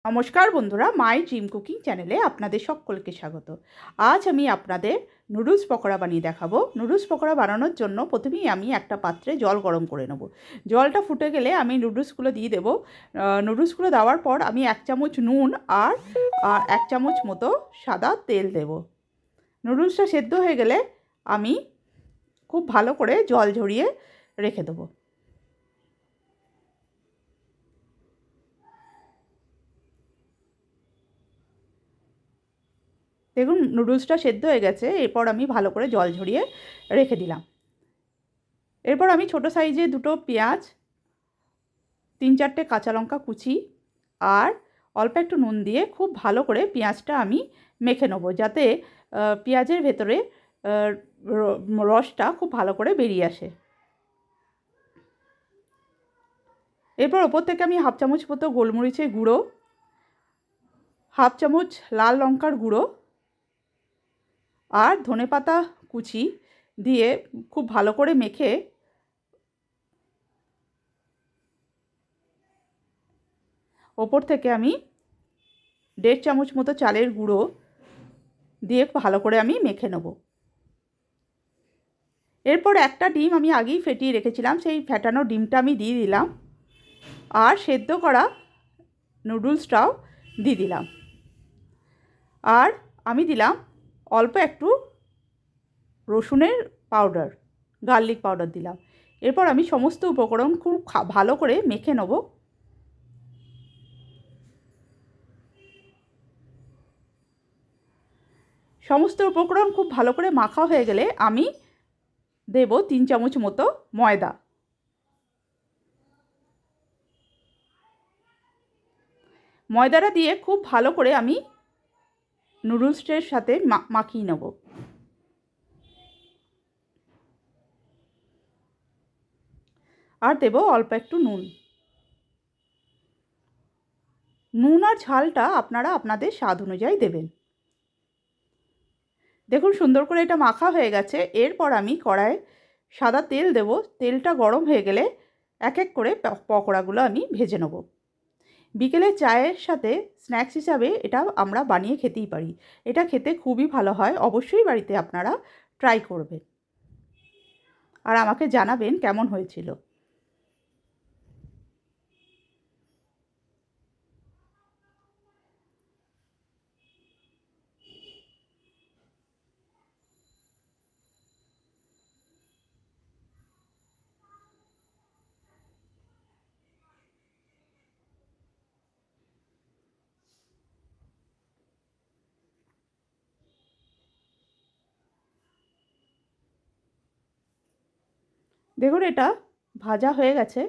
নমস্কার বন্ধুরা, my dream cooking চ্যানেলে আপনাদের সকলকে স্বাগত। আজ আমি আপনাদের নুডলস পকোড়া বানিয়ে দেখাবো। নুডলস পকোড়া বানানোর জন্য প্রথমেই আমি একটা পাত্রে জল গরম করে নেব। জলটা ফুটে গেলে আমি নুডলসগুলো দিয়ে দেবো। নুডলসগুলো দেওয়ার পর আমি 1 চামচ নুন আর 1 চামচ মতো সাদা তেল দেব। নুডলসটা সেদ্ধ হয়ে গেলে আমি খুব ভালো করে জল ঝরিয়ে রেখে দেবো। দেখুন নুডলসটা সেদ্ধ হয়ে গেছে। এরপর আমি ভালো করে জল ঝরিয়ে রেখে দিলাম। এরপর আমি ছোটো সাইজে 2টো পেঁয়াজ, 3-4টে কাঁচা লঙ্কা কুচি আর অল্প একটু নুন দিয়ে খুব ভালো করে পেঁয়াজটা আমি মেখে নেবো, যাতে পেঁয়াজের ভেতরে রসটা খুব ভালো করে বেরিয়ে আসে। এরপর ওপর থেকে আমি 1/2 চামচ মতো গোলমরিচের গুঁড়ো, 1/2 চামচ লাল লঙ্কার গুঁড়ো আর ধনেপাতা কুচি দিয়ে খুব ভালো করে মেখে ওপর থেকে আমি 1.5 চামচ মতো চালের গুঁড়ো দিয়ে ভালো করে আমি মেখে নেব। এরপর একটা ডিম আমি আগেই ফেটিয়ে রেখেছিলাম, সেই ফেটানো ডিমটা আমি দিয়ে দিলাম আর সেদ্ধ করা নুডলসটাও দিয়ে দিলাম। আর আমি দিলাম অল্প একটু রসুনের পাউডার, গার্লিক পাউডার দিলাম। এরপর আমি সমস্ত উপকরণ খুব ভালো করে মেখে নেব। সমস্ত উপকরণ খুব ভালো করে মাখা হয়ে গেলে আমি দেব 3 চামচ মতো ময়দা। ময়দাটা দিয়ে খুব ভালো করে আমি নুডলসটার সাথে মাখিয়ে নেব। আর দেব অল্প একটু নুন। নুন আর ঝালটা আপনারা আপনাদের স্বাদ অনুযায়ী দেবেন। দেখুন সুন্দর করে এটা মাখা হয়ে গেছে। এরপর আমি কড়াইয়ে সাদা তেল দেব। তেলটা গরম হয়ে গেলে এক এক করে পকোড়াগুলো আমি ভেজে নেব। বিকেলে চায়ের সাথে স্ন্যাক্স হিসাবে এটা আমরা বানিয়ে খেতেই পারি। এটা খেতে খুবই ভালো হয়। অবশ্যই বাড়িতে আপনারা ট্রাই করবেন আর আমাকে জানাবেন কেমন হয়েছিল। দেখুন এটা ভাজা হয়ে গেছে।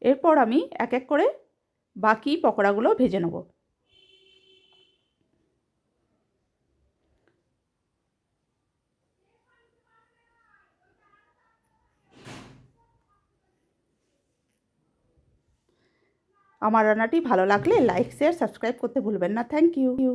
এরপর আমি এক এক করে বাকি পকোড়াগুলো ভেজে নেব। আমার রান্নাটি ভালো লাগলে লাইক, শেয়ার, সাবস্ক্রাইব করতে ভুলবেন না। Thank you.